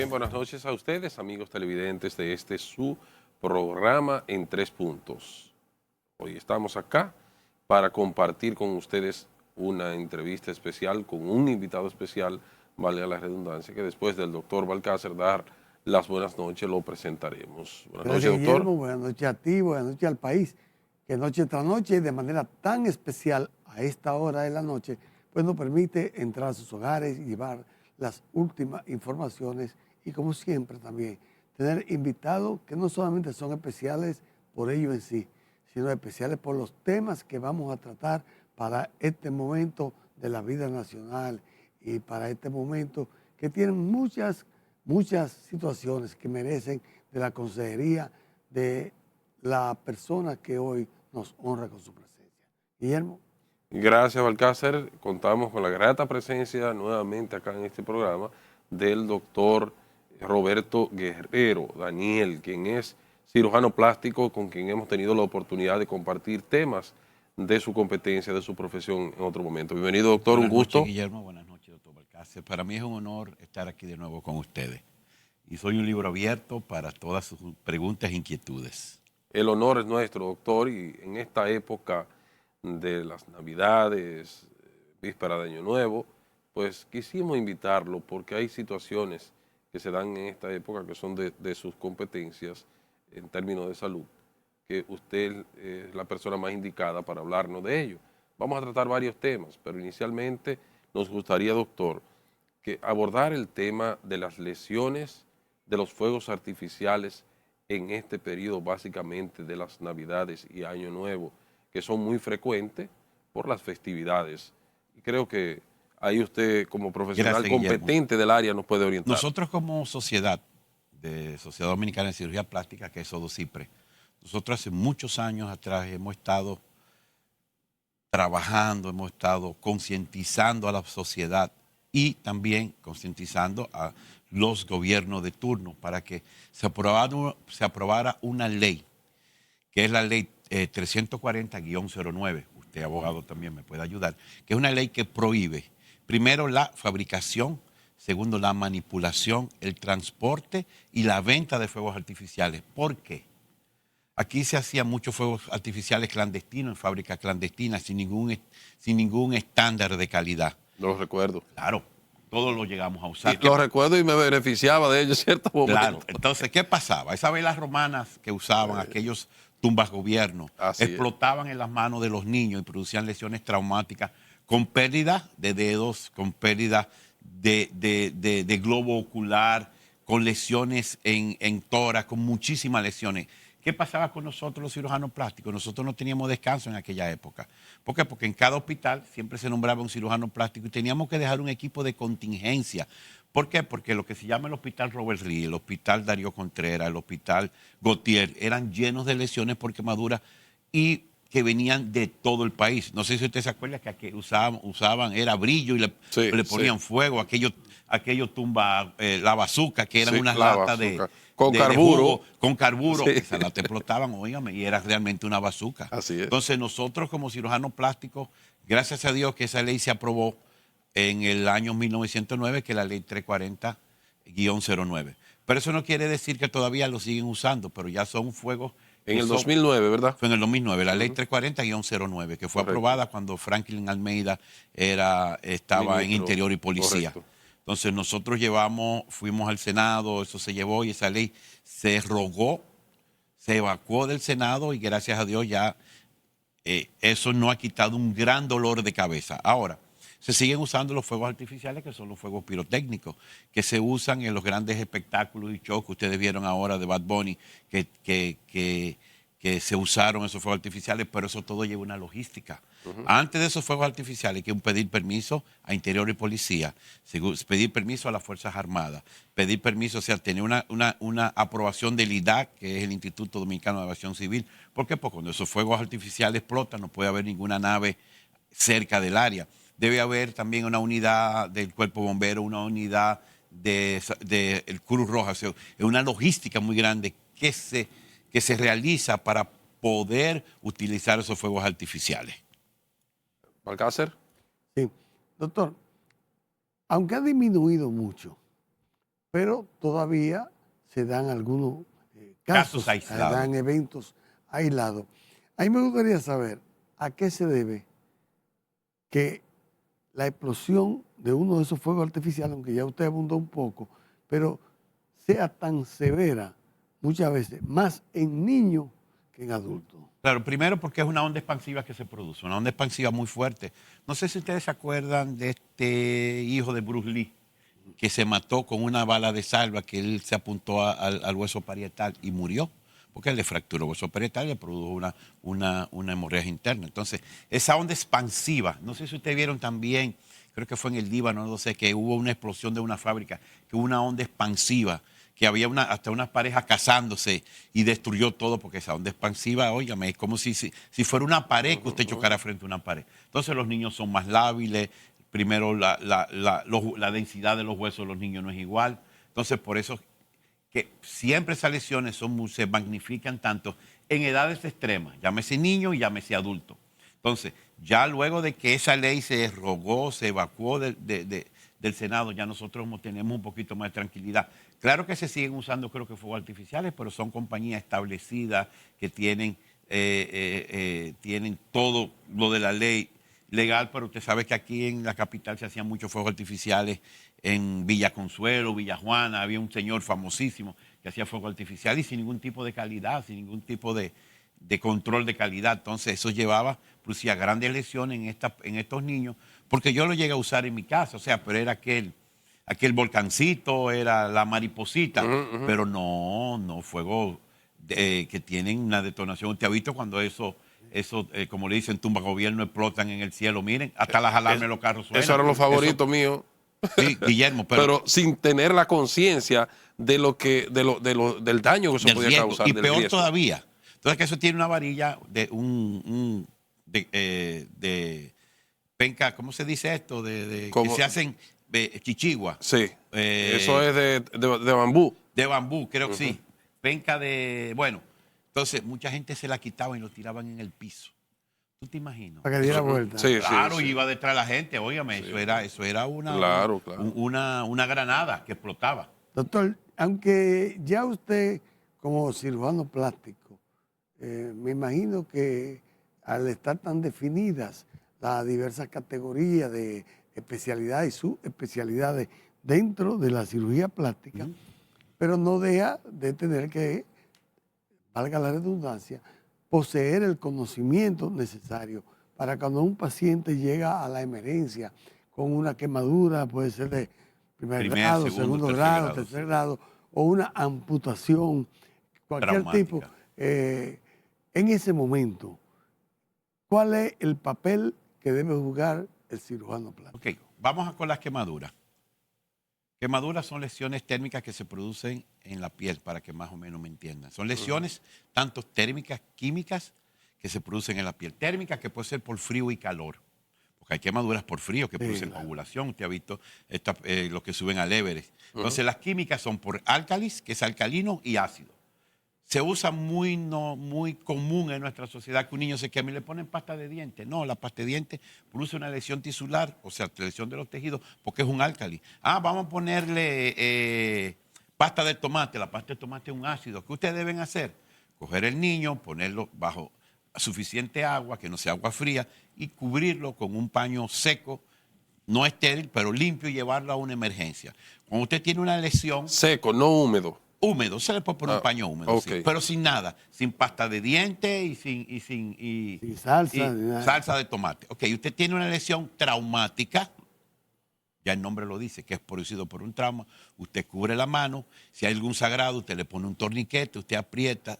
Bien, buenas noches a ustedes, amigos televidentes de su programa en 3 puntos. Hoy estamos acá para compartir con ustedes una entrevista especial con un invitado especial, vale la redundancia, que después del doctor Balcácer dar las buenas noches lo presentaremos. Buenas noches, Gracias, doctor. Guillermo. Buenas noches a ti, buenas noches al país, que noche tras noche, de manera tan especial a esta hora de la noche, pues nos permite entrar a sus hogares y llevar las últimas informaciones y, como siempre, también tener invitados que no solamente son especiales por ello en sí, sino especiales por los temas que vamos a tratar para este momento de la vida nacional y para este momento que tienen muchas situaciones que merecen de la consejería de la persona que hoy nos honra con su presencia. Guillermo. Gracias, Balcácer. Contamos con la grata presencia nuevamente acá en este programa del doctor Roberto Guerrero Daniel, quien es cirujano plástico con quien hemos tenido la oportunidad de compartir temas de su competencia, de su profesión en otro momento. Bienvenido, doctor, un gusto. Buenas noches, Guillermo. Buenas noches, doctor Balcácer. Para mí es un honor estar aquí de nuevo con ustedes. Y soy un libro abierto para todas sus preguntas e inquietudes. El honor es nuestro, doctor, y en esta época de las Navidades, víspera de Año Nuevo, pues quisimos invitarlo porque hay situaciones que se dan en esta época que son de sus competencias en términos de salud, que usted es la persona más indicada para hablarnos de ello. Vamos a tratar varios temas, pero inicialmente nos gustaría, doctor, que abordar el tema de las lesiones de los fuegos artificiales en este periodo básicamente de las Navidades y Año Nuevo, que son muy frecuentes por las festividades. Y creo que ahí usted, como profesional Gracias, competente Guillermo. del área, nos puede orientar. Nosotros como sociedad, de Sociedad Dominicana de Cirugía Plástica, que es SODOCIPRE, nosotros hace muchos años atrás hemos estado trabajando, hemos estado concientizando a la sociedad y también concientizando a los gobiernos de turno para que se aprobara una ley, que es la ley 340-09, usted abogado también me puede ayudar, que es una ley que prohíbe, primero, la fabricación, segundo, la manipulación, el transporte y la venta de fuegos artificiales. ¿Por qué? Aquí se hacían muchos fuegos artificiales clandestinos, en fábricas clandestinas, sin ningún estándar de calidad. Lo recuerdo. Claro, todos lo llegamos a usar. Lo recuerdo y me beneficiaba de ello en cierto momento. Claro, entonces, ¿qué pasaba? Esas velas romanas que usaban aquellos tumbas gobierno explotaban en las manos de los niños y producían lesiones traumáticas con pérdida de dedos, con pérdida de globo ocular, con lesiones en tórax, con muchísimas lesiones. ¿Qué pasaba con nosotros los cirujanos plásticos? Nosotros no teníamos descanso en aquella época. ¿Por qué? Porque en cada hospital siempre se nombraba un cirujano plástico y teníamos que dejar un equipo de contingencia. ¿Por qué? Porque lo que se llama el hospital Robert Reed, el hospital Darío Contreras, el hospital Gautier, eran llenos de lesiones por quemaduras y que venían de todo el país. No sé si usted se acuerda que usaban era brillo y le ponían fuego, aquello tumba, la bazuca, que eran unas latas con carburo. Jugo, con carburo, esa lata explotaban, óigame, y era realmente una bazuca. Así es. Entonces nosotros como cirujanos plásticos, gracias a Dios que esa ley se aprobó en el año 1909, que es la ley 340-09. Pero eso no quiere decir que todavía lo siguen usando, pero ya son fuegos. En el 2009, ¿verdad? Fue en el 2009, la ley 340-09, que fue aprobada cuando Franklin Almeida estaba en Interior y Policía. Correcto. Entonces nosotros fuimos al Senado, eso se llevó y esa ley se rogó, se evacuó del Senado y gracias a Dios ya eso no ha quitado un gran dolor de cabeza. Ahora, se siguen usando los fuegos artificiales, que son los fuegos pirotécnicos, que se usan en los grandes espectáculos y shows que ustedes vieron ahora de Bad Bunny, que se usaron esos fuegos artificiales, pero eso todo lleva una logística. Antes de esos fuegos artificiales hay que pedir permiso a Interior y Policía, pedir permiso a las Fuerzas Armadas, pedir permiso, o sea, tener una aprobación del IDAC, que es el Instituto Dominicano de Aviación Civil. ¿Por qué? Porque cuando esos fuegos artificiales explotan no puede haber ninguna nave cerca del área. Debe haber también una unidad del Cuerpo Bombero, una unidad del Cruz Roja. O sea, es una logística muy grande que se realiza para poder utilizar esos fuegos artificiales. ¿Balcácer? Sí, doctor, aunque ha disminuido mucho pero todavía se dan algunos Casos casos, se aislados. dan eventos aislados. A mí me gustaría saber a qué se debe que la explosión de uno de esos fuegos artificiales, aunque ya usted abundó un poco, pero sea tan severa muchas veces, más en niños que en adultos. Claro, primero porque es una onda expansiva que se produce, una onda expansiva muy fuerte. No sé si ustedes se acuerdan de este hijo de Bruce Lee, que se mató con una bala de salva, que él se apuntó al hueso parietal y murió, porque él le fracturó el hueso parietal y le produjo una hemorragia interna. Entonces, esa onda expansiva, no sé si ustedes vieron también, creo que fue en el Líbano, no sé, que hubo una explosión de una fábrica, que hubo una onda expansiva, que había hasta unas parejas casándose y destruyó todo, porque esa onda expansiva, óigame, es como si fuera una pared que usted chocara frente a una pared. Entonces los niños son más lábiles, primero la densidad de los huesos de los niños no es igual. Entonces por eso que siempre esas lesiones se magnifican tanto en edades extremas, llámese niño y llámese adulto. Entonces, ya luego de que esa ley se derogó, se evacuó del Senado, ya nosotros tenemos un poquito más de tranquilidad. Claro que se siguen usando, creo que fuegos artificiales, pero son compañías establecidas que tienen todo lo de la ley legal, pero usted sabe que aquí en la capital se hacían muchos fuegos artificiales, en Villa Consuelo, Villa Juana, había un señor famosísimo que hacía fuego artificial y sin ningún tipo de calidad, sin ningún tipo de control de calidad. Entonces eso producía grandes lesiones en estos niños, porque yo lo llegué a usar en mi casa, o sea, pero era aquel volcancito, era la mariposita, pero no fuego que tienen una detonación. ¿Usted ha visto cuando eso como le dicen, tumba gobierno, explotan en el cielo? Miren, hasta las alarmas de los carros suenan. Eso eran los favoritos míos. Sí, Guillermo, pero sin tener la conciencia de del daño que eso podía riesgo, causar. y del peor riesgo. todavía. Entonces que eso tiene una varilla de penca, ¿cómo se dice esto? Que se hacen chichigua. Sí, eso es de bambú. De bambú, creo que sí. Penca bueno, entonces mucha gente se la quitaba y lo tiraban en el piso. ¿Tú te imaginas? Para que diera vuelta. Sí, Claro, sí. y iba detrás de la gente, óigame, sí. eso era Claro. una granada que explotaba. Doctor, aunque ya usted como cirujano plástico, me imagino que al estar tan definidas las diversas categorías de especialidades y subespecialidades dentro de la cirugía plástica, pero no deja de tener que, valga la redundancia, poseer el conocimiento necesario para cuando un paciente llega a la emergencia con una quemadura, puede ser de primer grado, segundo grado, tercer grado, o una amputación, cualquier tipo. En ese momento, ¿cuál es el papel que debe jugar el cirujano plástico? Ok, vamos con las quemaduras. Quemaduras son lesiones térmicas que se producen en la piel, para que más o menos me entiendan. Son lesiones tanto térmicas, químicas, que se producen en la piel. Térmicas que puede ser por frío y calor. Porque hay quemaduras por frío que producen coagulación. Usted ha visto los que suben al Everest. Entonces las químicas son por álcalis, que es alcalino, y ácido. Se usa muy común en nuestra sociedad que un niño se queme y le ponen pasta de dientes. No, la pasta de dientes produce una lesión tisular, o sea, lesión de los tejidos, porque es un álcali. Vamos a ponerle pasta de tomate. La pasta de tomate es un ácido. ¿Qué ustedes deben hacer? Coger el niño, ponerlo bajo suficiente agua, que no sea agua fría, y cubrirlo con un paño seco, no estéril, pero limpio, y llevarlo a una emergencia. Cuando usted tiene una lesión... Seco, no húmedo. Húmedo, se le puede poner un paño húmedo, okay. Sí, pero sin nada, sin pasta de dientes y sin salsa de tomate. Ok, usted tiene una lesión traumática, ya el nombre lo dice, que es producido por un trauma. Usted cubre la mano, si hay algún sagrado, usted le pone un torniquete, usted aprieta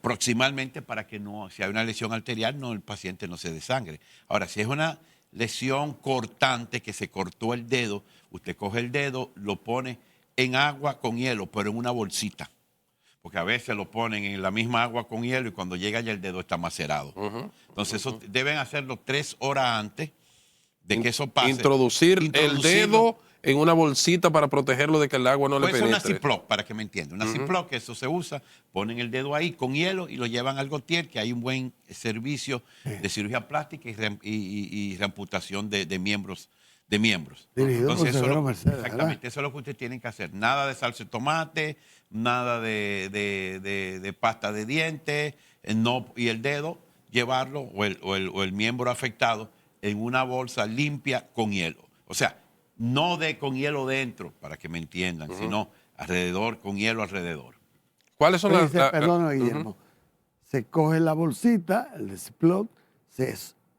proximalmente para que no, si hay una lesión arterial, el paciente no se desangre. Ahora, si es una lesión cortante, que se cortó el dedo, usted coge el dedo, lo pone en agua con hielo, pero en una bolsita. Porque a veces lo ponen en la misma agua con hielo y cuando llega ya el dedo está macerado. Entonces eso deben hacerlo 3 horas antes de que eso pase. Introducir el dedo en una bolsita para protegerlo de que el agua no le penetre. Puede ser una Ziploc, para que me entiendan. Una Ziploc, que eso se usa, ponen el dedo ahí con hielo y lo llevan al Gautier, que hay un buen servicio de cirugía plástica y reamputación de miembros de miembros. Dirigido por Entonces, Severo Mercedes, exactamente, ¿verdad? eso es lo que ustedes tienen que hacer. Nada de salsa de tomate, nada de pasta de dientes, y el dedo, llevarlo, o el miembro afectado, en una bolsa limpia con hielo. O sea, no con hielo dentro, para que me entiendan, sino alrededor, con hielo alrededor. ¿Cuáles son Oye, perdón, ujú. Guillermo. Se coge la bolsita, el Ziploc,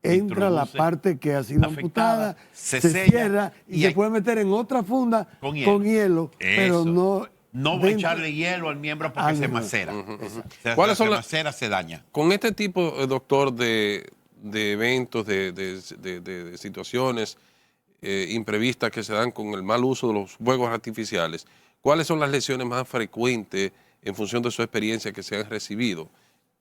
entra la Introduce parte que ha sido afectada, amputada, se se sella cierra y y se hay- puede meter en otra funda con con hielo. hielo, pero Eso. no No voy a dentro. echarle hielo al miembro porque se No. macera. ¿Cuáles Se son macera, se daña. con este tipo, doctor, de eventos, de situaciones imprevistas que se dan con el mal uso de los fuegos artificiales, cuáles son las lesiones más frecuentes en función de su experiencia que se han recibido?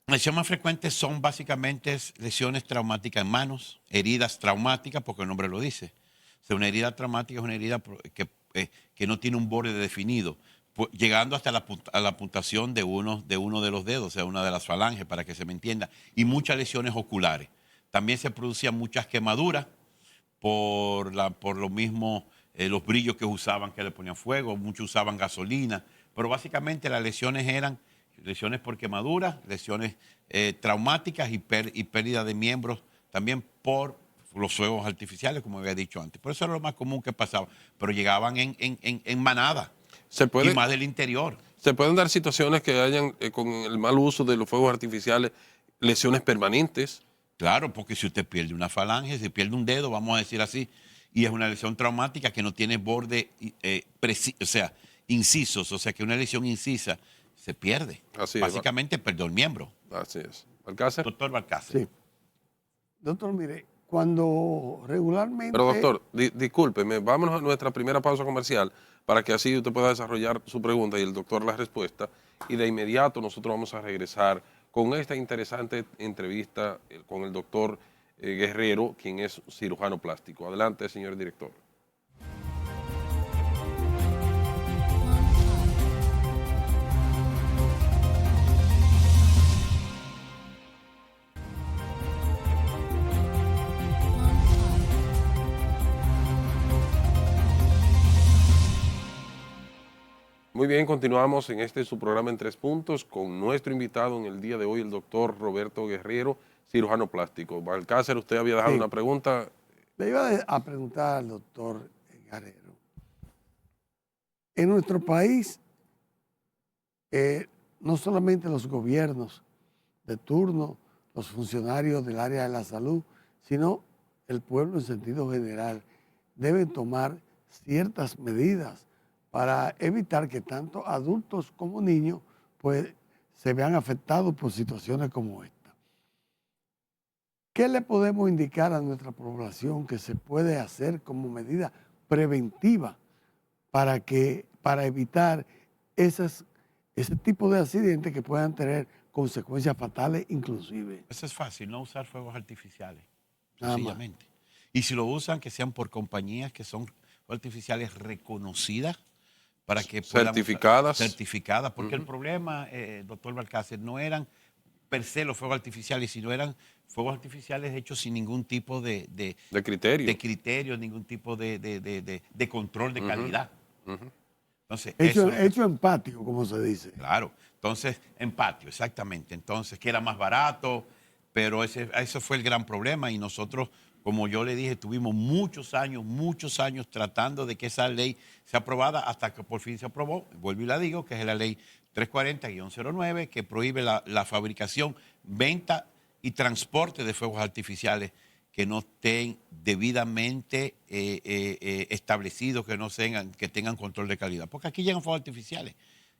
Las lesiones más frecuentes son básicamente lesiones traumáticas en manos, heridas traumáticas, porque el nombre lo dice. O sea, una herida traumática es una herida que no tiene un borde definido, llegando hasta a la puntación de uno de los dedos, o sea, una de las falanges, para que se me entienda, y muchas lesiones oculares. También se producían muchas quemaduras por lo mismo, los brillos que usaban, que le ponían fuego, muchos usaban gasolina, pero básicamente las lesiones eran lesiones por quemaduras, lesiones traumáticas y pérdida de miembros también por los fuegos artificiales, como había dicho antes. Por eso era lo más común que pasaba, pero llegaban en manada y más del interior. ¿Se pueden dar situaciones que hayan, con el mal uso de los fuegos artificiales, lesiones permanentes? Claro, porque si usted pierde una falange, si pierde un dedo, vamos a decir así, y es una lesión traumática que no tiene borde, o sea, incisos, o sea, que una lesión incisa se pierde. Así es. Básicamente perdió el miembro. Así es. ¿Balcácer? Doctor Balcácer. Sí. Doctor, mire, cuando regularmente... Pero doctor, discúlpeme, vámonos a nuestra primera pausa comercial para que así usted pueda desarrollar su pregunta y el doctor la respuesta. Y de inmediato nosotros vamos a regresar con esta interesante entrevista con el doctor Guerrero, quien es cirujano plástico. Adelante, señor director. Muy bien, continuamos en su programa en 3 puntos con nuestro invitado en el día de hoy, el doctor Roberto Guerrero, cirujano plástico. Balcácer, usted había dejado una pregunta. Le iba a preguntar al doctor Guerrero. En nuestro país, no solamente los gobiernos de turno, los funcionarios del área de la salud, sino el pueblo en sentido general, deben tomar ciertas medidas para evitar que tanto adultos como niños pues, se vean afectados por situaciones como esta. ¿Qué le podemos indicar a nuestra población que se puede hacer como medida preventiva para evitar ese tipo de accidentes que puedan tener consecuencias fatales inclusive? Eso es fácil, no usar fuegos artificiales, Nada más. sencillamente. Y si lo usan, que sean por compañías que son artificiales reconocidas, para que puedan certificadas, porque el problema, doctor Balcácer, no eran per se los fuegos artificiales, sino eran fuegos artificiales hechos sin ningún tipo de criterio, ningún tipo de control de calidad. Entonces, hecho en patio, como se dice. Claro, entonces, en patio, exactamente. Entonces, que era más barato, pero ese fue el gran problema y nosotros, como yo le dije, tuvimos muchos años tratando de que esa ley sea aprobada hasta que por fin se aprobó. Vuelvo y la digo, que es la ley 340-09, que prohíbe la fabricación, venta y transporte de fuegos artificiales que no estén debidamente establecidos, que tengan control de calidad. Porque aquí llegan fuegos artificiales.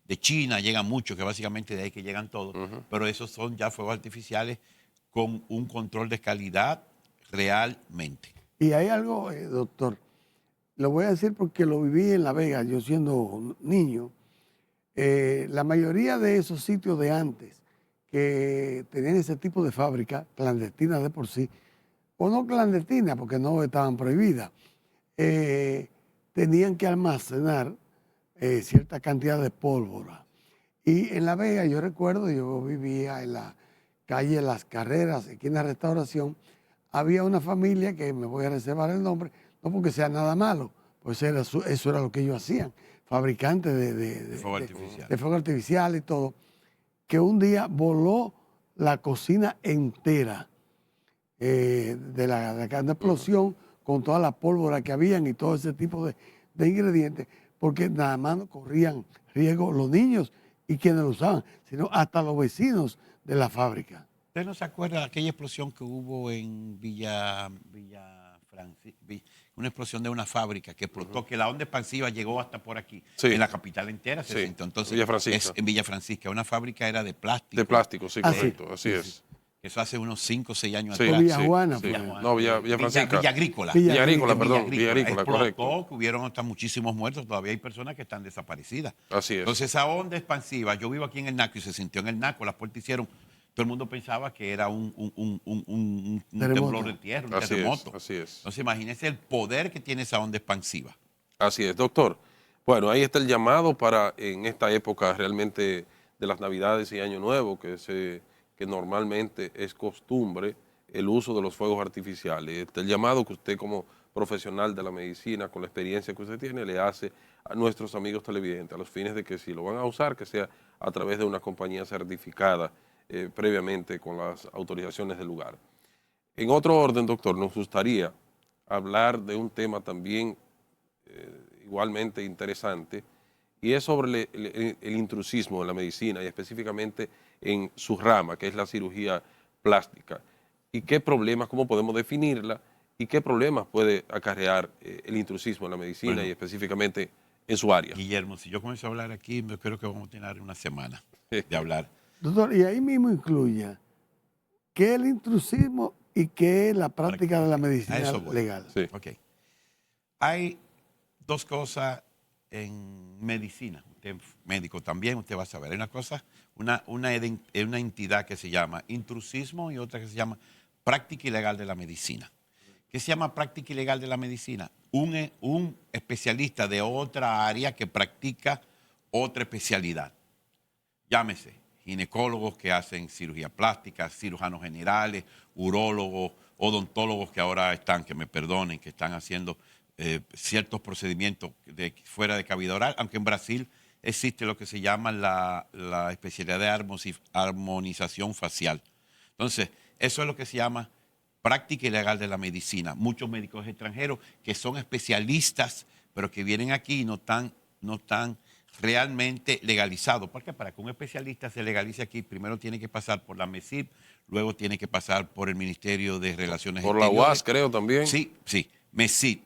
De China llegan muchos, que básicamente de ahí que llegan todos, pero esos son ya fuegos artificiales con un control de calidad realmente. Y hay algo, doctor, lo voy a decir porque lo viví en La Vega, yo siendo niño. La mayoría de esos sitios de antes que tenían ese tipo de fábrica, clandestinas de por sí, o no clandestinas porque no estaban prohibidas, tenían que almacenar cierta cantidad de pólvora. Y en La Vega, yo recuerdo, yo vivía en la calle Las Carreras, aquí en la Restauración, había una familia, que me voy a reservar el nombre, no porque sea nada malo, pues eso era lo que ellos hacían, fabricantes de fuego artificial. de fuego artificial y todo, que un día voló la cocina entera de una explosión con toda la pólvora que habían y todo ese tipo de ingredientes, porque nada más no corrían riesgo los niños y quienes lo usaban, sino hasta los vecinos de la fábrica. ¿Usted no se acuerda de aquella explosión que hubo en una explosión de una fábrica que explotó, que la onda expansiva llegó hasta por aquí, Sí. en la capital entera se Sí, sentó? Entonces, Villa Francisca. en Villa Francisca, una fábrica era de plástico. De plástico, sí, Ah, sí. correcto, así es. Eso hace unos 5 o 6 años Sí, atrás. Villa Juana, sí. pues. No, Villa Francisca. Villa Agrícola. Villa Agrícola, Agrícola. perdón, Villa Agrícola, Explotó, correcto. que hubieron hasta muchísimos muertos. Todavía hay personas que están desaparecidas. Así es. Entonces, esa onda expansiva, yo vivo aquí en el Naco y se sintió en el Naco, las puertas hicieron. Todo el mundo pensaba que era un temblor de tierra, un Así terremoto. es, así es. Entonces, imagínense el poder que tiene esa onda expansiva. Así es, doctor. Bueno, ahí está el llamado para en esta época realmente de las Navidades y Año Nuevo, que normalmente es costumbre el uso de los fuegos artificiales. Este, el llamado que usted como profesional de la medicina, con la experiencia que usted tiene, le hace a nuestros amigos televidentes, a los fines de que si lo van a usar, que sea a través de una compañía certificada previamente con las autorizaciones del lugar. En otro orden, doctor, nos gustaría hablar de un tema también igualmente interesante, y es sobre el intrusismo en la medicina y específicamente en su rama, que es la cirugía plástica. ¿Y qué problemas, cómo podemos definirla y qué problemas puede acarrear el intrusismo en la medicina Bueno. y específicamente en su área? Guillermo, si yo comienzo a hablar aquí, yo creo que vamos a tener una semana de hablar. Doctor, y ahí mismo incluya qué es el intrusismo y qué es la práctica de la A medicina eso voy. legal. Sí. Ok. Hay dos cosas en medicina. Usted es médico también, usted va a saber. Hay una cosa, una entidad que se llama intrusismo y otra que se llama práctica ilegal de la medicina. ¿Qué se llama práctica ilegal de la medicina? Un especialista de otra área que practica otra especialidad. Llámese ginecólogos que hacen cirugía plástica, cirujanos generales, urólogos, odontólogos que ahora están, que me perdonen, que están haciendo ciertos procedimientos fuera de cavidad oral, aunque en Brasil existe lo que se llama la especialidad de armonización facial. Entonces, eso es lo que se llama práctica ilegal de la medicina. Muchos médicos extranjeros que son especialistas, pero que vienen aquí y no están realmente legalizados. Porque para que un especialista se legalice aquí, primero tiene que pasar por la MESIP, luego tiene que pasar por el Ministerio de Relaciones Por Exteriores. la UAS, creo, también. Sí, sí. MESIP,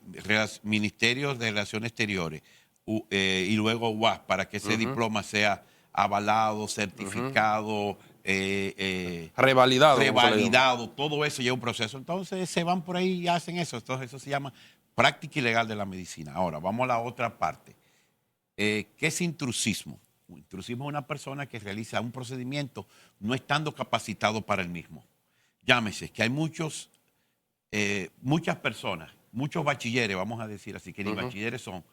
Ministerio de Relaciones Exteriores, y luego UAS, para que ese diploma sea avalado, certificado, Revalidado. como se le llama. revalidado, todo eso lleva un proceso. Entonces se van por ahí y hacen eso. Entonces eso se llama práctica ilegal de la medicina. Ahora, vamos a la otra parte. ¿Qué es intrusismo? Intrusismo es una persona que realiza un procedimiento no estando capacitado para el mismo. Llámese, que hay muchas personas, muchos bachilleres, vamos a decir así, que ni bachilleres son,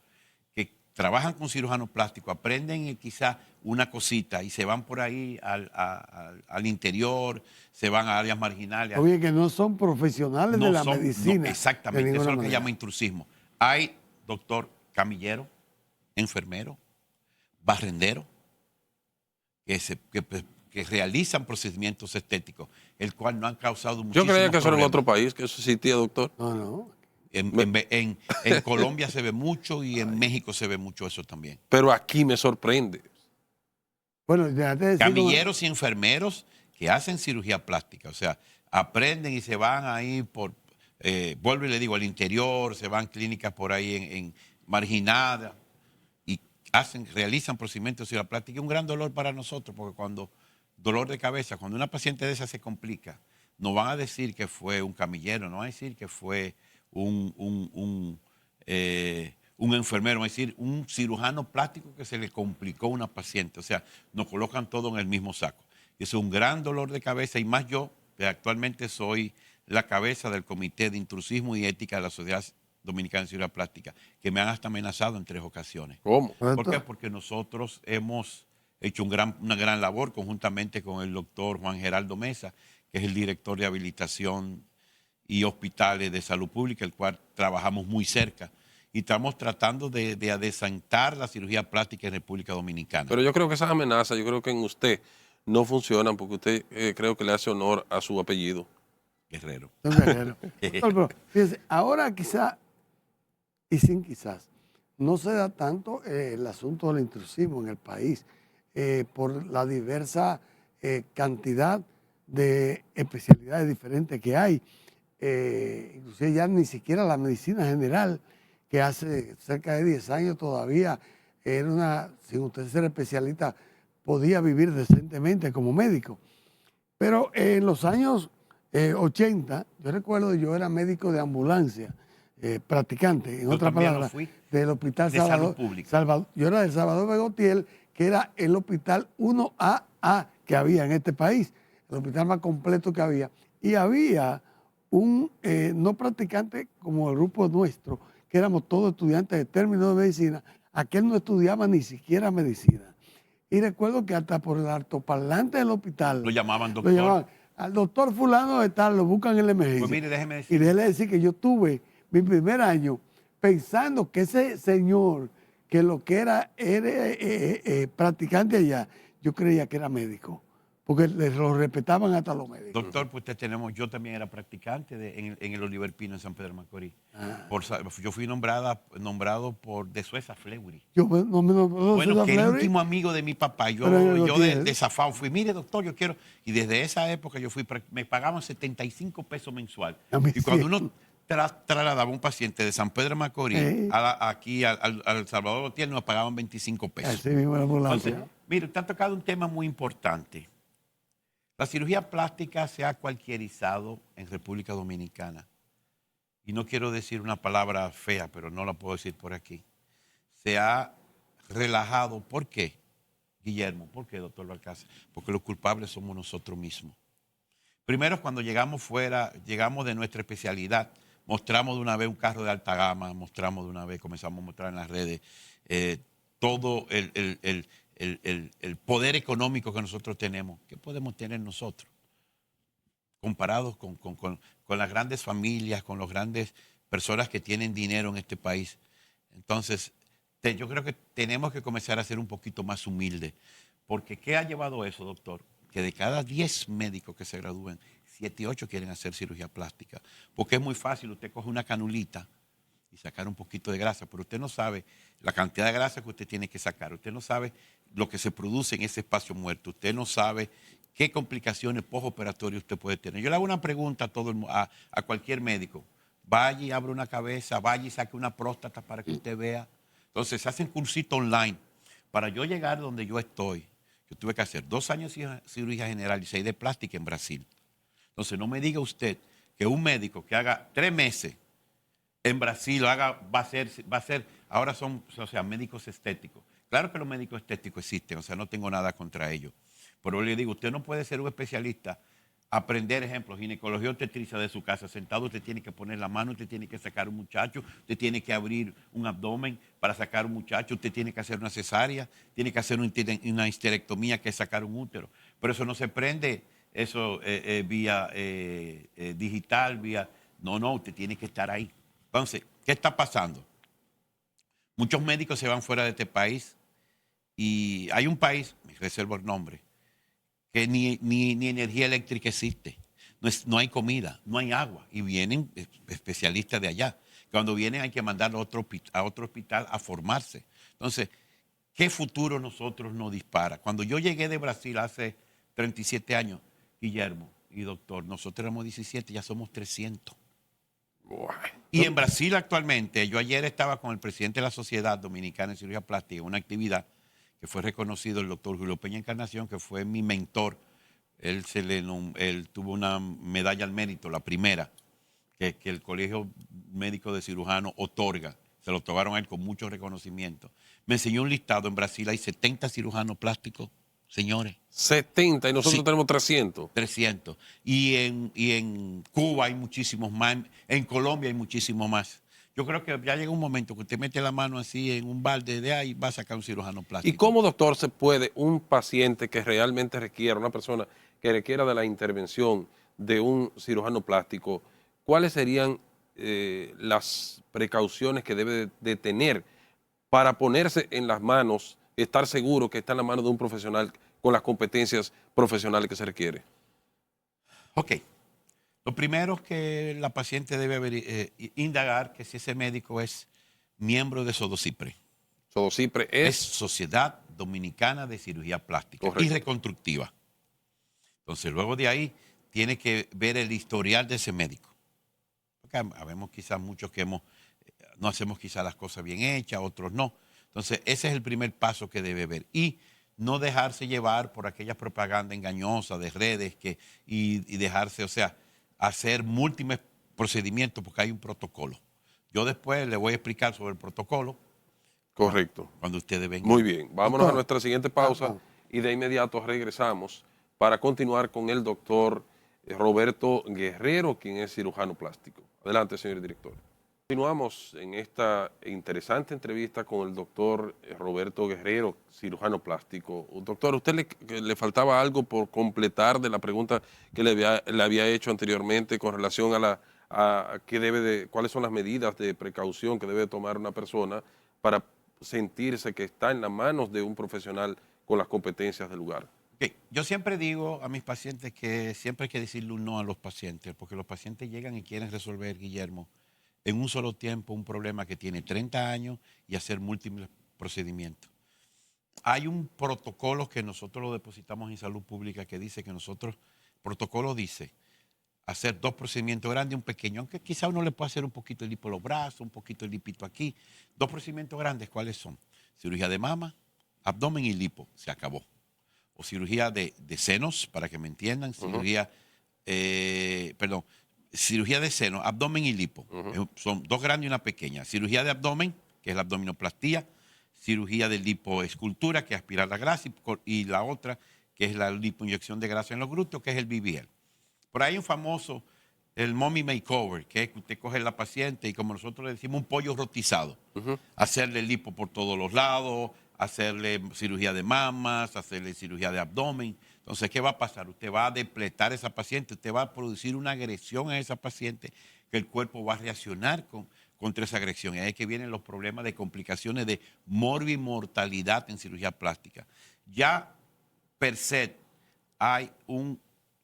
que trabajan con cirujanos plásticos, aprenden quizás una cosita y se van por ahí al interior, se van a áreas marginales. Oye, que no son profesionales de la medicina. No, exactamente, de eso es lo que ninguna llama manera. intrusismo. Hay doctor camillero, enfermero, barrendero, que realizan procedimientos estéticos, el cual no han causado Yo muchísimos creía que eso era en problemas. otro país, que eso existía, doctor. No, no. En Colombia se ve mucho y en México se ve mucho eso también. Pero aquí me sorprende. Bueno, déjate decir. Camilleros y enfermeros que hacen cirugía plástica, o sea, aprenden y se van ahí vuelvo y le digo, al interior, se van clínicas por ahí en marginadas y realizan procedimientos de cirugía plástica. Es un gran dolor para nosotros, porque dolor de cabeza, cuando una paciente de esa se complica, no van a decir que fue un camillero, no van a decir que fue un enfermero, es decir, un cirujano plástico que se le complicó a una paciente. O sea, nos colocan todo en el mismo saco. Es un gran dolor de cabeza, y más yo, que actualmente soy la cabeza del Comité de Intrusismo y Ética de la Sociedad Dominicana de Cirugía Plástica, que me han hasta amenazado en 3 ocasiones. ¿Cómo? ¿Por qué? Porque nosotros hemos hecho una gran labor conjuntamente con el doctor Juan Geraldo Mesa, que es el director de habilitación y hospitales de salud pública, el cual trabajamos muy cerca. Y estamos tratando de adesantar la cirugía plástica en República Dominicana. Pero yo creo que esas amenazas, yo creo que en usted no funcionan porque usted creo que le hace honor a su apellido. Guerrero. Don Guerrero. Doctor, pero fíjese, ahora quizá, y sin quizás, no se da tanto el asunto del intrusismo en el país por la diversa cantidad de especialidades diferentes que hay. Inclusive ya ni siquiera la medicina general, que hace cerca de 10 años todavía era una, sin usted ser especialista, podía vivir decentemente como médico. Pero en los años 80, yo recuerdo, yo era médico de ambulancia, practicante, en otras palabras, del Hospital de Salvador, Salud Pública. Yo era del Salvador Begotiel, que era el hospital 1AA que había en este país, el hospital más completo que había. Y había un no practicante como el grupo nuestro, que éramos todos estudiantes de término de medicina. Aquel no estudiaba ni siquiera medicina. Y recuerdo que hasta por el altoparlante del hospital Lo llamaban doctor. lo llamaban, al doctor fulano de tal, lo buscan en la emergencia. Pues mire, déjeme decir. Y déjeme decir que yo tuve mi primer año pensando que ese señor, que lo que era practicante allá, yo creía que era médico, porque lo respetaban hasta los médicos. Doctor, pues yo también era practicante en el Oliver Pino en San Pedro de Macorís. Yo fui nombrado por De Sueza Fleury. Bueno, que el último amigo de mi papá. Yo de zafao fui, mire doctor, yo quiero. Y desde esa época me pagaban 75 pesos mensual. Y cuando uno trasladaba un paciente de San Pedro de Macorís aquí al Salvador Hotel, nos pagaban 25 pesos. Así mismo la ambulancia. Entonces, mire, usted ha tocado un tema muy importante. La cirugía plástica se ha cualquierizado en República Dominicana. Y no quiero decir una palabra fea, pero no la puedo decir por aquí. Se ha relajado. ¿Por qué, Guillermo? ¿Por qué, doctor Balcázar? Porque los culpables somos nosotros mismos. Primero, cuando llegamos fuera, llegamos de nuestra especialidad, mostramos de una vez un carro de alta gama, mostramos de una vez, comenzamos a mostrar en las redes todo el poder económico que nosotros tenemos. ¿Qué podemos tener nosotros? Comparados con las grandes familias, con las grandes personas que tienen dinero en este país. Entonces, yo creo que tenemos que comenzar a ser un poquito más humildes. Porque ¿qué ha llevado eso, doctor? Que de cada 10 médicos que se gradúen, 7, 8 quieren hacer cirugía plástica. Porque es muy fácil, usted coge una canulita y sacar un poquito de grasa, pero usted no sabe la cantidad de grasa que usted tiene que sacar, usted no sabe lo que se produce en ese espacio muerto, usted no sabe qué complicaciones postoperatorias usted puede tener. Yo le hago una pregunta a cualquier médico, vaya y abra una cabeza, vaya y saque una próstata para que usted vea. Entonces se hacen cursitos online. Para yo llegar donde yo estoy, yo tuve que hacer 2 años de cirugía general y 6 de plástica en Brasil. Entonces no me diga usted que un médico que haga 3 meses en Brasil va a ser, ahora son, o sea, médicos estéticos. Claro que los médicos estéticos existen, o sea, no tengo nada contra ellos. Pero le digo, usted no puede ser un especialista, aprender, ejemplo, ginecología obstetricia de su casa. Sentado usted tiene que poner la mano, usted tiene que sacar un muchacho, usted tiene que abrir un abdomen para sacar un muchacho, usted tiene que hacer una cesárea, tiene que hacer una histerectomía, que es sacar un útero. Pero eso no se prende, eso vía digital, vía... No, usted tiene que estar ahí. Entonces, ¿qué está pasando? Muchos médicos se van fuera de este país y hay un país, me reservo el nombre, que ni energía eléctrica existe, no hay comida, no hay agua y vienen especialistas de allá. Cuando vienen hay que mandarlo a otro hospital a formarse. Entonces, ¿qué futuro nosotros nos dispara? Cuando yo llegué de Brasil hace 37 años, Guillermo y doctor, nosotros éramos 17, ya somos 300. Y en Brasil actualmente, yo ayer estaba con el presidente de la Sociedad Dominicana de Cirugía Plástica, una actividad que fue reconocido el doctor Julio Peña Encarnación, que fue mi mentor. Él tuvo una medalla al mérito, la primera, que el Colegio Médico de Cirujanos otorga. Se lo otorgaron a él con mucho reconocimiento. Me enseñó un listado, en Brasil hay 70 cirujanos plásticos, señores. 70 y nosotros Sí. tenemos 300. 300. Y en Cuba hay muchísimos más, en Colombia hay muchísimos más. Yo creo que ya llega un momento que usted mete la mano así en un balde de ahí y va a sacar un cirujano plástico. ¿Y cómo, doctor, se puede un paciente que realmente requiera, una persona que requiera de la intervención de un cirujano plástico, ¿cuáles serían las precauciones que debe de tener para ponerse en las manos, estar seguro que está en la mano de un profesional con las competencias profesionales que se requiere? Ok. Lo primero es que la paciente debe indagar que si ese médico es miembro de SODOCIPRE. SODOCIPRE Es es Sociedad Dominicana de Cirugía Plástica correcto. y Reconstructiva. Entonces, luego de ahí, tiene que ver el historial de ese médico. Porque habemos quizás muchos que no hacemos quizás las cosas bien hechas, otros no. Entonces, ese es el primer paso que debe ver. Y no dejarse llevar por aquella propaganda engañosa de redes y dejarse, o sea, hacer múltiples procedimientos porque hay un protocolo. Yo después le voy a explicar sobre el protocolo. Correcto. Cuando ustedes vengan. Muy bien. Vámonos Doctor. a nuestra siguiente pausa y de inmediato regresamos para continuar con el doctor Roberto Guerrero, quien es cirujano plástico. Adelante, señor director. Continuamos en esta interesante entrevista con el doctor Roberto Guerrero, cirujano plástico. Doctor, ¿a usted le faltaba algo por completar de la pregunta que le había hecho anteriormente con relación a cuáles son las medidas de precaución que debe tomar una persona para sentirse que está en las manos de un profesional con las competencias del lugar? Okay. Yo siempre digo a mis pacientes que siempre hay que decirle un no a los pacientes, porque los pacientes llegan y quieren resolver, Guillermo, en un solo tiempo un problema que tiene 30 años y hacer múltiples procedimientos. Hay un protocolo que nosotros lo depositamos en salud pública que dice que protocolo dice hacer 2 procedimientos grandes y un pequeño, aunque quizá uno le pueda hacer un poquito el lipo en los brazos, un poquito el lipito aquí. 2 procedimientos grandes, ¿cuáles son? Cirugía de mama, abdomen y lipo, se acabó. O cirugía de senos, para que me entiendan, cirugía de seno, abdomen y lipo. Son 2 grandes y una pequeña. Cirugía de abdomen, que es la abdominoplastía, cirugía de lipoescultura, que es aspirar la grasa, y la otra, que es la lipoinyección de grasa en los glúteos, que es el BBL. Por ahí hay un famoso, el mommy makeover, que es que usted coge a la paciente y como nosotros le decimos, un pollo rotizado. Hacerle lipo por todos los lados, hacerle cirugía de mamas, hacerle cirugía de abdomen. Entonces, ¿qué va a pasar? Usted va a depletar a esa paciente, usted va a producir una agresión a esa paciente que el cuerpo va a reaccionar contra esa agresión. Y ahí es que vienen los problemas de complicaciones de morbimortalidad en cirugía plástica. Ya per se hay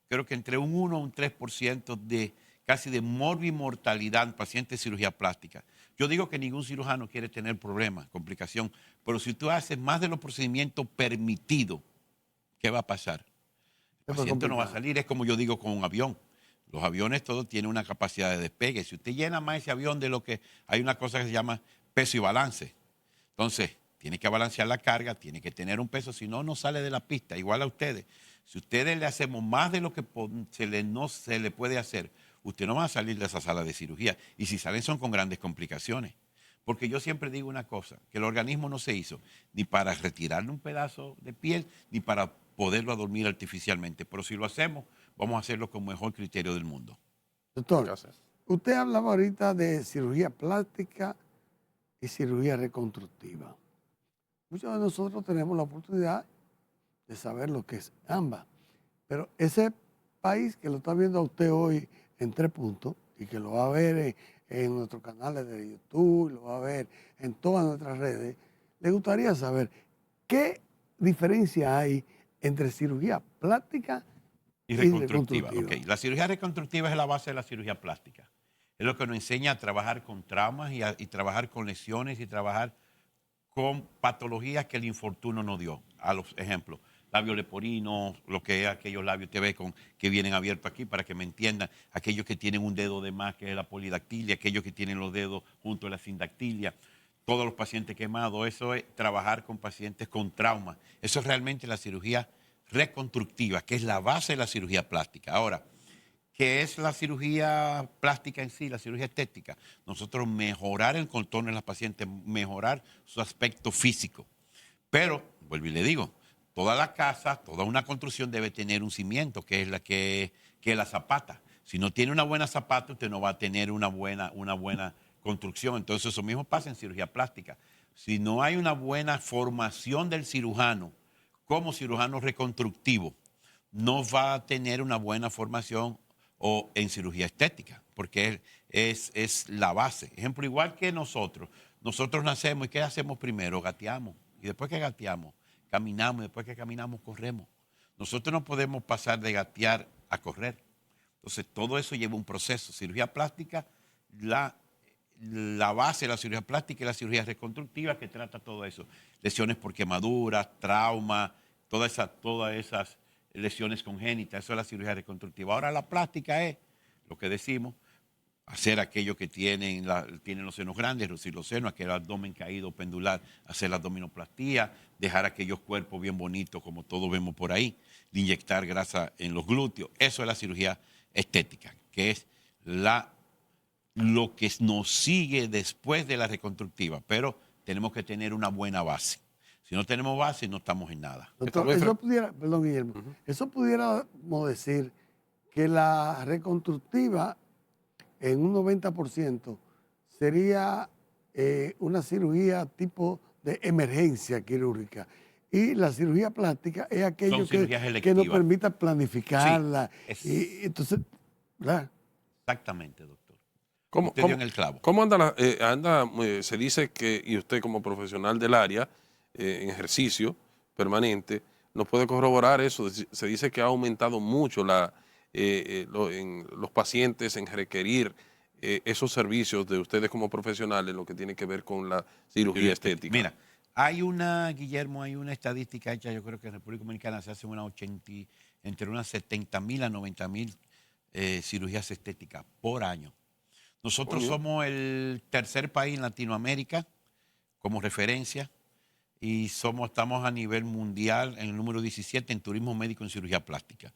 creo que entre un 1 y un 3% casi de morbimortalidad en pacientes de cirugía plástica. Yo digo que ningún cirujano quiere tener problemas, complicación, pero si tú haces más de los procedimientos permitidos, ¿qué va a pasar? El paciente no va a salir, es como yo digo con un avión. Los aviones todos tienen una capacidad de despegue. Si usted llena más ese avión de lo que hay una cosa que se llama peso y balance. Entonces, tiene que balancear la carga, tiene que tener un peso, si no, no sale de la pista. Igual a ustedes. Si ustedes le hacemos más de lo que no se le puede hacer, usted no va a salir de esa sala de cirugía. Y si salen son con grandes complicaciones. Porque yo siempre digo una cosa, que el organismo no se hizo ni para retirarle un pedazo de piel, ni para poderlo dormir artificialmente. Pero si lo hacemos, vamos a hacerlo con mejor criterio del mundo. Doctor, Gracias. usted hablaba ahorita de cirugía plástica y cirugía reconstructiva. Muchos de nosotros tenemos la oportunidad de saber lo que es ambas. Pero ese país que lo está viendo a usted hoy en 3 puntos y que lo va a ver en nuestros canales de YouTube, lo va a ver en todas nuestras redes, le gustaría saber qué diferencia hay entre cirugía plástica y reconstructiva. Okay. La cirugía reconstructiva es la base de la cirugía plástica. Es lo que nos enseña a trabajar con traumas y trabajar con lesiones y trabajar con patologías que el infortunio nos dio. A los ejemplos, labio leporino, lo que es aquellos labios TV que vienen abiertos aquí para que me entiendan, aquellos que tienen un dedo de más que es la polidactilia, aquellos que tienen los dedos junto a la sindactilia, todos los pacientes quemados, eso es trabajar con pacientes con trauma. Eso es realmente la cirugía reconstructiva, que es la base de la cirugía plástica. Ahora, ¿qué es la cirugía plástica en sí, la cirugía estética? Nosotros mejorar el contorno de las pacientes, mejorar su aspecto físico. Pero, vuelvo y le digo, toda la casa, toda una construcción debe tener un cimiento, que es la zapata. Si no tiene una buena zapata, usted no va a tener una buena construcción. Entonces, eso mismo pasa en cirugía plástica. Si no hay una buena formación del cirujano como cirujano reconstructivo, no va a tener una buena formación o en cirugía estética, porque es la base. Ejemplo, igual que nosotros nacemos y ¿qué hacemos primero? Gateamos. Y después que gateamos, caminamos. Y después que caminamos, corremos. Nosotros no podemos pasar de gatear a correr. Entonces, todo eso lleva un proceso. Cirugía plástica, la base de la cirugía plástica y la cirugía reconstructiva que trata todo eso. Lesiones por quemaduras, trauma, todas esas lesiones congénitas, eso es la cirugía reconstructiva. Ahora la plástica es lo que decimos, hacer aquellos que tienen los senos grandes, reducir los senos, aquel abdomen caído pendular, hacer la abdominoplastía, dejar aquellos cuerpos bien bonitos como todos vemos por ahí, inyectar grasa en los glúteos. Eso es la cirugía estética, que es lo que nos sigue después de la reconstructiva, pero tenemos que tener una buena base. Si no tenemos base, no estamos en nada. Doctor, perdón, Guillermo, eso pudiéramos decir que la reconstructiva en un 90% sería una cirugía tipo de emergencia quirúrgica. Y la cirugía plástica es aquello que nos permita planificarla. Sí, y entonces, ¿verdad? Exactamente, doctor. ¿Cómo, Usted dio en el clavo. ¿Cómo se dice que, y usted como profesional del área, en ejercicio permanente, nos puede corroborar eso? Se dice que ha aumentado mucho en los pacientes en requerir esos servicios de ustedes como profesionales, lo que tiene que ver con la cirugía estética. Mira, Guillermo, hay una estadística hecha, yo creo que en República Dominicana se hacen entre unas 70,000 a 90,000 cirugías estéticas por año. Nosotros somos el tercer país en Latinoamérica como referencia y estamos a nivel mundial en el número 17 en turismo médico en cirugía plástica.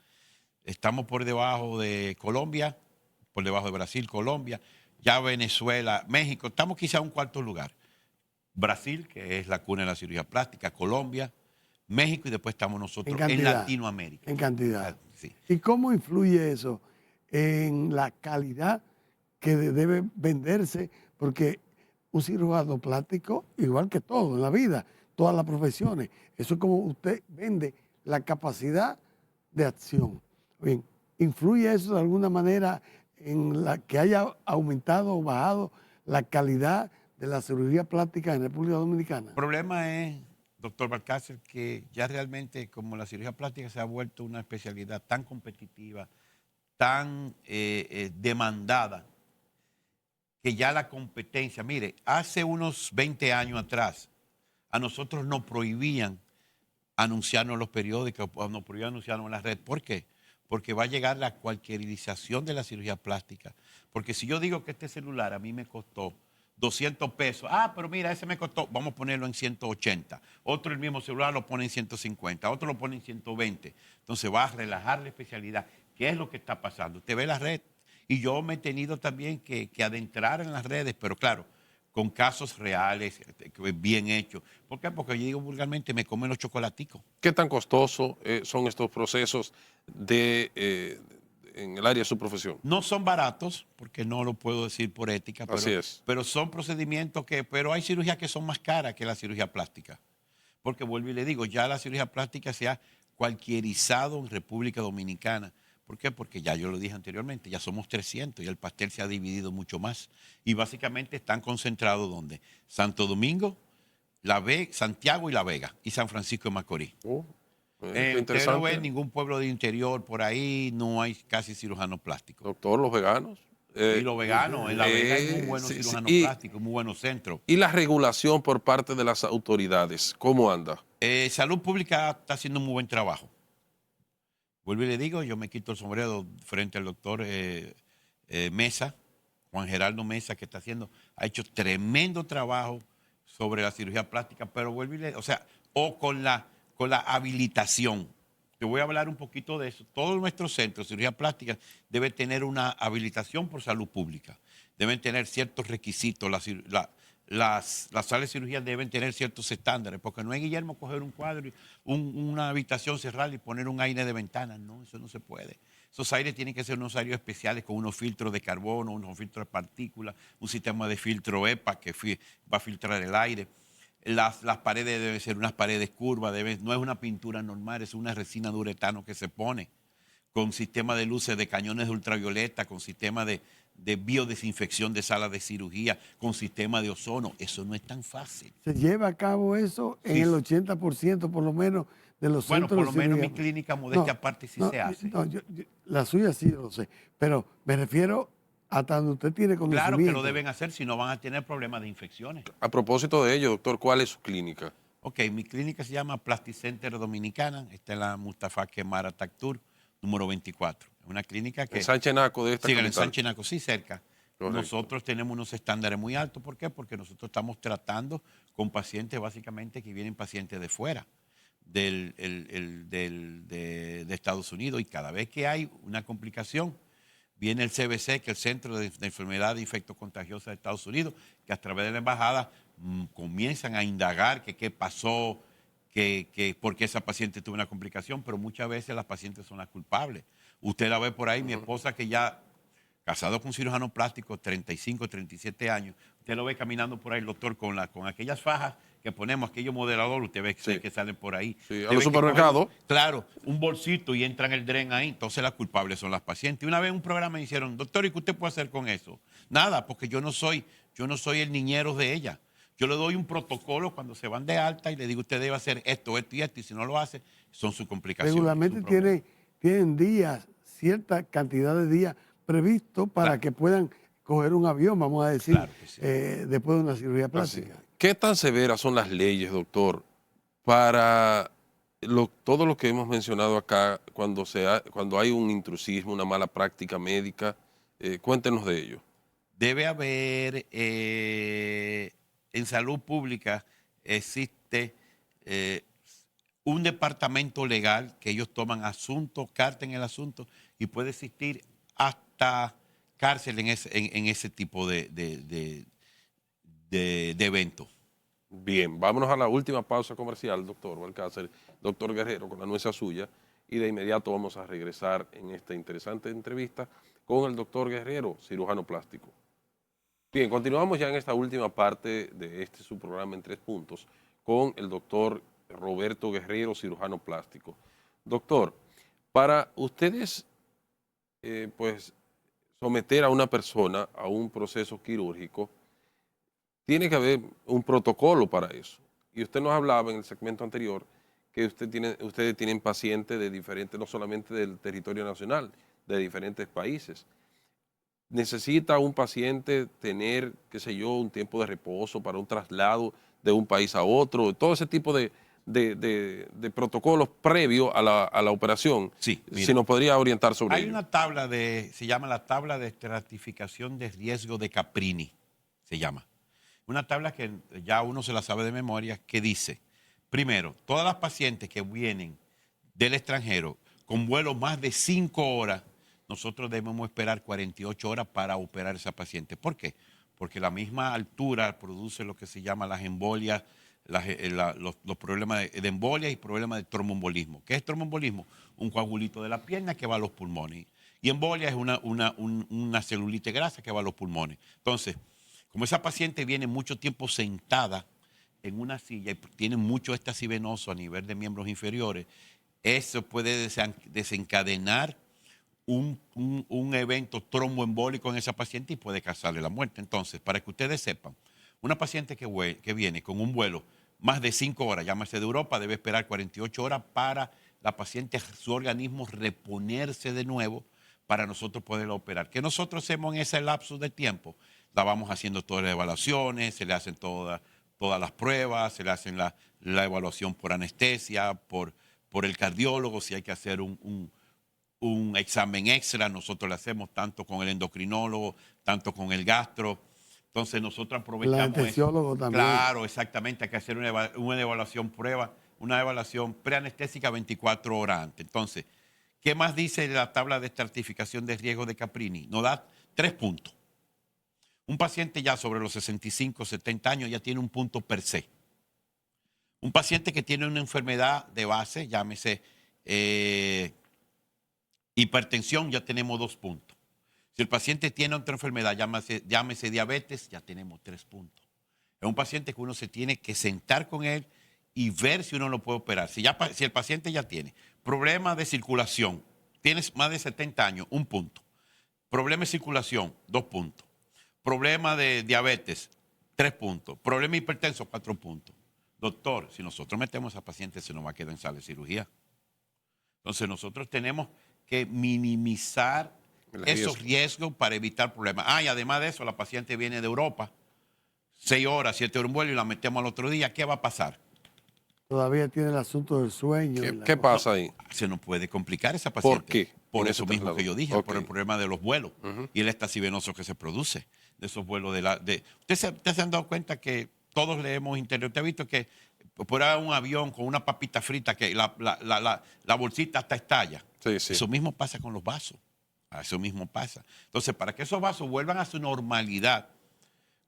Estamos por debajo de Colombia, por debajo de Brasil, Colombia, ya Venezuela, México. Estamos quizá en un cuarto lugar. Brasil, que es la cuna de la cirugía plástica, Colombia, México y después estamos nosotros en Latinoamérica. En cantidad. Sí. ¿Y cómo influye eso en la calidad que debe venderse? Porque un cirujano plástico, igual que todo en la vida, todas las profesiones, eso es como usted vende la capacidad de acción. Bien, ¿influye eso de alguna manera en la que haya aumentado o bajado la calidad de la cirugía plástica en República Dominicana? El problema es, doctor Balcácer, que ya realmente como la cirugía plástica se ha vuelto una especialidad tan competitiva, tan demandada, que ya la competencia, mire, hace unos 20 años atrás, a nosotros nos prohibían anunciarnos en los periódicos, nos prohibían anunciarnos en las redes. ¿Por qué? Porque va a llegar la cualquierización de la cirugía plástica. Porque si yo digo que este celular a mí me costó 200 pesos, pero mira, ese me costó, vamos a ponerlo en 180. Otro el mismo celular lo pone en 150, otro lo pone en 120. Entonces va a relajar la especialidad. ¿Qué es lo que está pasando? Usted ve la red y yo me he tenido también que adentrar en las redes, pero claro, con casos reales, bien hechos. ¿Por qué? Porque yo digo vulgarmente, me comen los chocolaticos. ¿Qué tan costosos son estos procesos en el área de su profesión? No son baratos, porque no lo puedo decir por ética, Así es. pero son procedimientos pero hay cirugías que son más caras que la cirugía plástica. Porque vuelvo y le digo, ya la cirugía plástica se ha cualquierizado en República Dominicana. ¿Por qué? Porque ya yo lo dije anteriormente, ya somos 300 y el pastel se ha dividido mucho más. Y básicamente están concentrados ¿dónde? Santo Domingo, Santiago y La Vega y San Francisco de Macorís. Usted no ve en ningún pueblo de interior por ahí, no hay casi cirujanos plásticos. Doctor, los veganos. Y los veganos, en La Vega hay muy buenos cirujanos plásticos, muy buenos centros. ¿Y la regulación por parte de las autoridades? ¿Cómo anda? Salud Pública está haciendo un muy buen trabajo. Vuelvo y le digo, yo me quito el sombrero frente al doctor Mesa, Juan Gerardo Mesa, que ha hecho tremendo trabajo sobre la cirugía plástica, pero vuelvo y le digo, con la habilitación. Te voy a hablar un poquito de eso. Todos nuestros centros de cirugía plástica deben tener una habilitación por salud pública. Deben tener ciertos requisitos. Las salas de cirugía deben tener ciertos estándares, porque no es, Guillermo, coger un cuadro, una habitación, cerrarla y poner un aire de ventana. No, eso no se puede. Esos aires tienen que ser unos aires especiales con unos filtros de carbono, unos filtros de partículas, un sistema de filtro EPA que va a filtrar el aire. Las paredes deben ser unas paredes curvas, no es una pintura normal, es una resina de uretano que se pone con sistema de luces de cañones de ultravioleta, con sistema de biodesinfección de salas de cirugía, con sistema de ozono. Eso no es tan fácil. Se lleva a cabo eso en Sí. el 80% por lo menos de los Bueno, centros por lo de menos cirugía. mi clínica, modestia aparte, sí se hace. No, la suya sí, yo lo sé, pero me refiero hasta donde usted tiene conocimiento. Claro que lo deben hacer, si no van a tener problemas de infecciones. A propósito de ello, doctor, ¿cuál es su clínica? Ok, mi clínica se llama Plasticenter Dominicana, está en la Mustafa Kemal Atatürk, número 24. Es una clínica que... En Sánchez Naco de esta Sí, en capital. Sánchez Naco, sí, cerca. Correcto. Nosotros tenemos unos estándares muy altos. ¿Por qué? Porque nosotros estamos tratando con pacientes básicamente que vienen pacientes de fuera de Estados Unidos, y cada vez que hay una complicación, viene el CBC, que es el Centro de Enfermedades e Infectos Contagiosos de Estados Unidos, que a través de la embajada comienzan a indagar que qué pasó, que por qué esa paciente tuvo una complicación, pero muchas veces las pacientes son las culpables. Usted la ve por ahí, mi esposa que ya casado con un cirujano plástico, 35, 37 años, usted lo ve caminando por ahí, el doctor, con aquellas fajas que ponemos, aquellos moderadores, usted ve Sí. que salen por ahí. Sí, a Usted los ve que supermercados. cogen, claro, un bolsito y entran el dren ahí, entonces las culpables son las pacientes. Y una vez en un programa me dijeron, doctor, ¿y qué usted puede hacer con eso? Nada, porque yo no soy el niñero de ella. Yo le doy un protocolo cuando se van de alta y le digo, usted debe hacer esto, esto y esto, y si no lo hace, son sus complicaciones. Regularmente tienen días, cierta cantidad de días previstos para Claro. que puedan coger un avión, vamos a decir, Claro que sí. después de una cirugía Así. plástica. ¿Qué tan severas son las leyes, doctor, para todo lo que hemos mencionado acá cuando hay un intrusismo, una mala práctica médica? Cuéntenos de ello. Debe haber, en salud pública existe un departamento legal que ellos toman asuntos, carta en el asunto, y puede existir hasta cárcel en ese tipo de eventos. Bien, vámonos a la última pausa comercial, doctor Balcácer, doctor Guerrero, con la nuestra suya, y de inmediato vamos a regresar en esta interesante entrevista con el doctor Guerrero, cirujano plástico. Bien, continuamos ya en esta última parte de su programa en 3 puntos con el doctor Roberto Guerrero, cirujano plástico. Doctor, para ustedes, pues, someter a una persona a un proceso quirúrgico, tiene que haber un protocolo para eso. Y usted nos hablaba en el segmento anterior que ustedes tienen pacientes de diferentes, no solamente del territorio nacional, de diferentes países. ¿Necesita un paciente tener, qué sé yo, un tiempo de reposo para un traslado de un país a otro? Todo ese tipo de protocolos previos a la operación. Sí, mira, si nos podría orientar sobre hay ello. una tabla se llama la tabla de estratificación de riesgo de Caprini, se llama. Una tabla que ya uno se la sabe de memoria, que dice, primero, todas las pacientes que vienen del extranjero con vuelos más de 5 horas, nosotros debemos esperar 48 horas para operar a esa paciente. ¿Por qué? Porque la misma altura produce lo que se llama las embolias, los problemas de embolia y problemas de tromboembolismo. ¿Qué es tromboembolismo? Un coagulito de la pierna que va a los pulmones. Y embolia es una celulite grasa que va a los pulmones. Entonces, como esa paciente viene mucho tiempo sentada en una silla y tiene mucho éxtasis venoso a nivel de miembros inferiores, eso puede desencadenar un evento tromboembólico en esa paciente y puede causarle la muerte. Entonces, para que ustedes sepan, una paciente que viene con un vuelo más de 5 horas, llámese de Europa, debe esperar 48 horas para la paciente, su organismo reponerse de nuevo para nosotros poder operar. ¿Qué nosotros hacemos en ese lapso de tiempo? La vamos haciendo todas las evaluaciones, se le hacen todas las pruebas, se le hacen la evaluación por anestesia, por el cardiólogo, si hay que hacer un examen extra, nosotros lo hacemos tanto con el endocrinólogo, tanto con el gastro. Entonces nosotros aprovechamos El anestesiólogo también. Claro, exactamente, hay que hacer una evaluación prueba, una evaluación preanestésica 24 horas antes. Entonces, ¿qué más dice la tabla de estratificación de riesgo de Caprini? Nos da 3 puntos. Un paciente ya sobre los 65, 70 años ya tiene un punto per se. Un paciente que tiene una enfermedad de base, llámese hipertensión, ya tenemos 2 puntos. Si el paciente tiene otra enfermedad, llámese diabetes, ya tenemos 3 puntos. Es un paciente que uno se tiene que sentar con él y ver si uno lo puede operar. Si el paciente ya tiene problemas de circulación, tienes más de 70 años, 1 punto. Problema de circulación, 2 puntos. Problema de diabetes, 3 puntos. Problema hipertenso, 4 puntos. Doctor, si nosotros metemos a pacientes, se nos va a quedar en sala de cirugía. Entonces nosotros tenemos que minimizar esos riesgos para evitar problemas. Ah, y además de eso, la paciente viene de Europa, 6 horas, 7 horas en vuelo y la metemos al otro día. ¿Qué va a pasar? Todavía tiene el asunto del sueño. ¿Qué pasa ahí? Se nos puede complicar esa paciente. ¿Por qué? Por En eso ese mismo traslado. que yo dije, Ok. por el problema de los vuelos y el éxtasis venoso que se produce de esos vuelos ¿Ustedes se han dado cuenta que todos leemos interior? ¿Usted ha visto que por ahí un avión con una papita frita que la bolsita hasta estalla? Sí, sí. Eso mismo pasa con los vasos. Eso mismo pasa. Entonces, para que esos vasos vuelvan a su normalidad,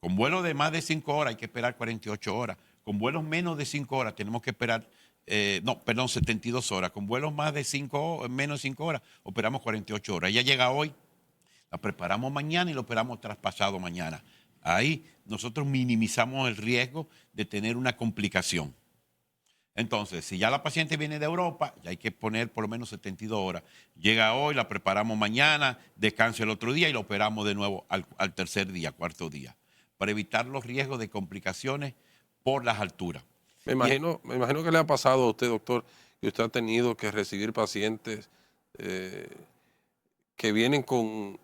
con vuelos de más de 5 horas hay que esperar 48 horas. Con vuelos menos de 5 horas tenemos que esperar, 72 horas. Con vuelos más de menos de 5 horas, operamos 48 horas. Ella llega hoy, la preparamos mañana y la operamos traspasado mañana. Ahí nosotros minimizamos el riesgo de tener una complicación. Entonces, si ya la paciente viene de Europa, ya hay que poner por lo menos 72 horas. Llega hoy, la preparamos mañana, descansa el otro día y la operamos de nuevo al tercer día, cuarto día, para evitar los riesgos de complicaciones por las alturas. Me imagino que le ha pasado a usted, doctor, que usted ha tenido que recibir pacientes que vienen con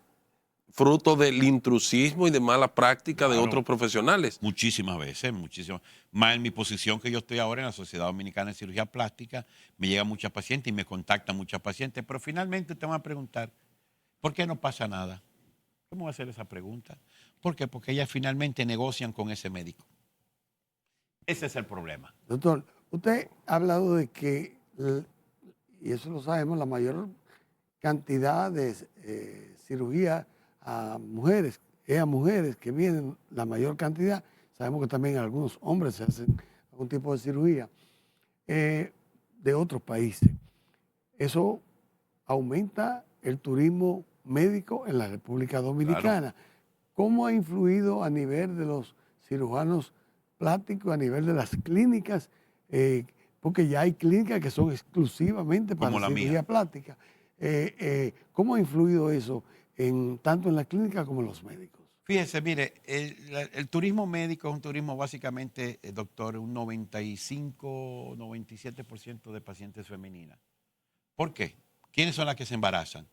fruto del intrusismo y de mala práctica de Claro. otros profesionales. Muchísimas veces, muchísimas. Más en mi posición que yo estoy ahora en la Sociedad Dominicana de Cirugía Plástica, me llegan muchas pacientes y me contactan muchas pacientes, pero finalmente te van a preguntar, ¿por qué no pasa nada? ¿Cómo va a hacer esa pregunta? ¿Por qué? Porque ellas finalmente negocian con ese médico. Ese es el problema. Doctor, usted ha hablado de que, y eso lo sabemos, la mayor cantidad de cirugía a mujeres que vienen, la mayor cantidad, sabemos que también algunos hombres se hacen algún tipo de cirugía de otros países. Eso aumenta el turismo médico en la República Dominicana. Claro. ¿Cómo ha influido a nivel de los cirujanos plásticos, a nivel de las clínicas? Porque ya hay clínicas que son exclusivamente para Como la cirugía mía. plástica. ¿Cómo ha influido eso tanto en la clínica como en los médicos? Fíjese, mire, el turismo médico es un turismo básicamente, doctor, un 95, 97% de pacientes femeninas. ¿Por qué? ¿Quiénes son las que se embarazan?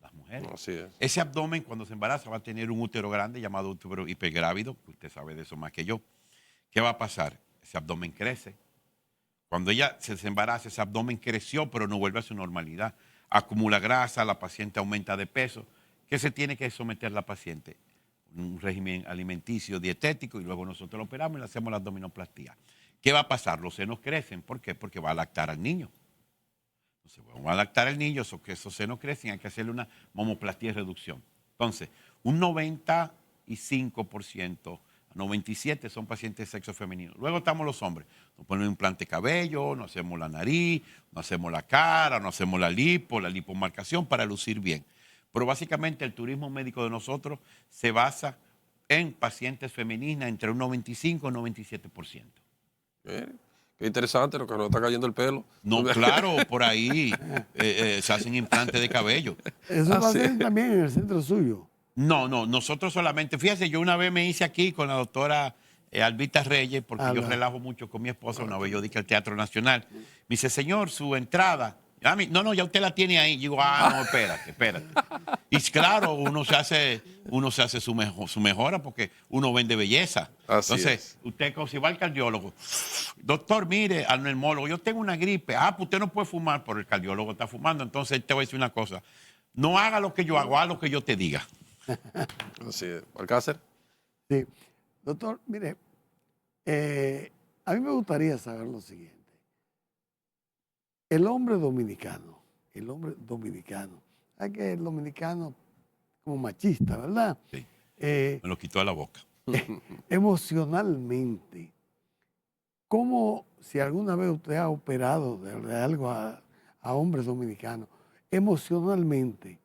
Las mujeres. Así es. Ese abdomen cuando se embaraza va a tener un útero grande llamado útero hipergrávido, que usted sabe de eso más que yo. ¿Qué va a pasar? Ese abdomen crece. Cuando ella se embaraza, ese abdomen creció, pero no vuelve a su normalidad. Acumula grasa, la paciente aumenta de peso. ¿Qué se tiene que someter la paciente? Un régimen alimenticio, dietético, y luego nosotros lo operamos y le hacemos la abdominoplastía. ¿Qué va a pasar? Los senos crecen. ¿Por qué? Porque va a lactar al niño. Entonces, vamos a lactar al niño, que esos senos crecen, hay que hacerle una mamoplastía y reducción. Entonces, un 95%, 97% son pacientes de sexo femenino. Luego estamos los hombres. Nos ponemos un implante de cabello, nos hacemos la nariz, nos hacemos la cara, nos hacemos la lipomarcación para lucir bien. Pero básicamente el turismo médico de nosotros se basa en pacientes femeninas entre un 95 y un 97%. Qué interesante lo que nos está cayendo el pelo. No, claro, por ahí se hacen implantes de cabello. Eso lo sí. hacen también en el centro suyo. No, nosotros solamente, fíjese, yo una vez me hice aquí con la doctora Albita Reyes, porque yo relajo mucho con mi esposa, una vez yo dije al Teatro Nacional, me dice, señor, su entrada, no, ya usted la tiene ahí. Yo digo, no, espérate. Y claro, uno se hace su mejora porque uno vende belleza. Así Entonces, es. usted si va al cardiólogo, doctor, mire, al neumólogo, yo tengo una gripe, pues usted no puede fumar, pero el cardiólogo está fumando, entonces él te va a decir una cosa, no haga lo que yo hago, haga lo que yo te diga. Así es. ¿Alcácer? Sí. Doctor, mire, a mí me gustaría saber lo siguiente. El hombre dominicano, hay que el dominicano como machista, ¿verdad? Sí. Me lo quitó de la boca. Emocionalmente, ¿cómo, si alguna vez usted ha operado de algo a hombres dominicanos, emocionalmente,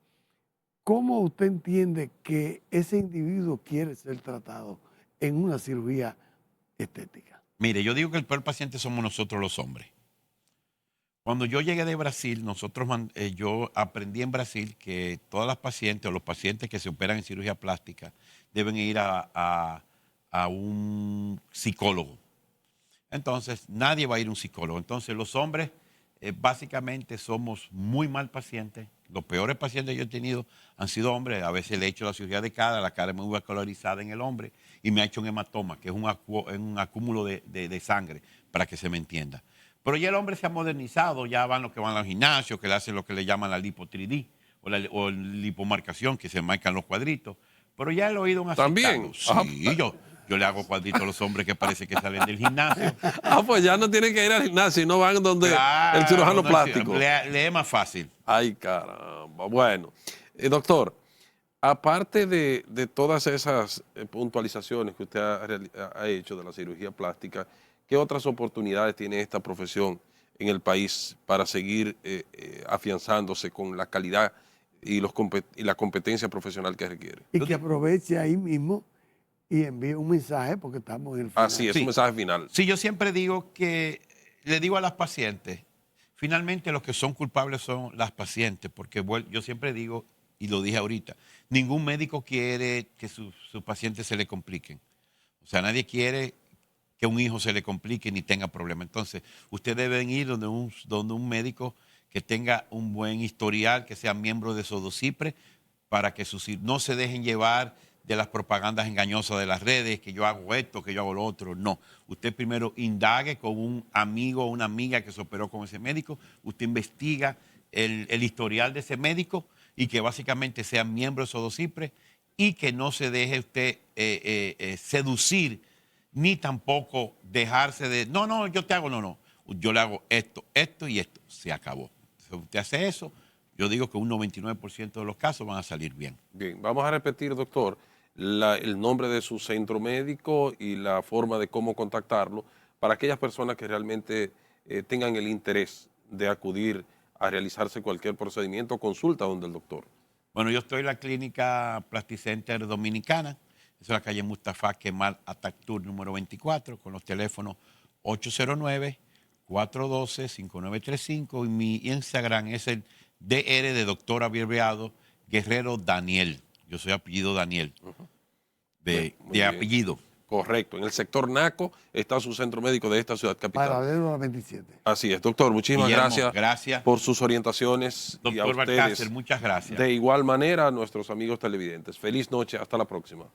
cómo usted entiende que ese individuo quiere ser tratado en una cirugía estética? Mire, yo digo que el peor paciente somos nosotros los hombres. Cuando yo llegué de Brasil, yo aprendí en Brasil que todas las pacientes o los pacientes que se operan en cirugía plástica deben ir a un psicólogo. Entonces, nadie va a ir a un psicólogo. Entonces, los hombres básicamente somos muy mal pacientes. Los peores pacientes que yo he tenido han sido hombres. A veces le he hecho la cirugía de cara, la cara es muy vascularizada en el hombre y me ha hecho un hematoma, que es un acúmulo de sangre, para que se me entienda. Pero ya el hombre se ha modernizado, ya van los que van al gimnasio, que le hacen lo que le llaman la lipo 3D o lipomarcación, que se marcan los cuadritos. Pero ya he oído un aceptado. ¿También? Sí, yo le hago cuadritos a los hombres que parece que salen del gimnasio. Pues ya no tienen que ir al gimnasio, no van donde Claro, el cirujano no, plástico. le es más fácil. Ay, caramba. Bueno, doctor, aparte de todas esas puntualizaciones que usted ha hecho de la cirugía plástica, ¿qué otras oportunidades tiene esta profesión en el país para seguir afianzándose con la calidad y la competencia profesional que requiere? Y que aproveche ahí mismo y envíe un mensaje porque estamos en el final. Así es, Sí. un mensaje final. Sí, yo siempre digo le digo a las pacientes, finalmente los que son culpables son las pacientes, porque yo siempre digo, y lo dije ahorita, ningún médico quiere que sus pacientes se le compliquen. O sea, nadie quiere que un hijo se le complique ni tenga problemas. Entonces, ustedes deben ir donde un médico que tenga un buen historial, que sea miembro de Sodocipre, para que no se dejen llevar de las propagandas engañosas de las redes, que yo hago esto, que yo hago lo otro. No. Usted primero indague con un amigo o una amiga que se operó con ese médico. Usted investiga el historial de ese médico y que básicamente sea miembro de Sodocipre y que no se deje usted seducir ni tampoco dejarse de, no, yo te hago, no. Yo le hago esto y esto. Se acabó. Si usted hace eso, yo digo que un 99% de los casos van a salir bien. Bien, vamos a repetir, doctor, el nombre de su centro médico y la forma de cómo contactarlo para aquellas personas que realmente tengan el interés de acudir a realizarse cualquier procedimiento o consulta donde el doctor. Bueno, yo estoy en la clínica Plasticenter Dominicana, es la calle Mustafa Kemal Atatürk número 24, con los teléfonos 809-412-5935 y mi Instagram es el DR de doctor abreviado Guerrero Daniel. Yo soy apellido Daniel, de apellido. Correcto. En el sector Naco está su centro médico de esta ciudad capital. Paralelo a la 27. Así es, doctor. Muchísimas Guillermo, gracias por sus orientaciones. Y a Doctor ustedes, Balcácer, muchas gracias. de igual manera, a nuestros amigos televidentes. Feliz noche. Hasta la próxima.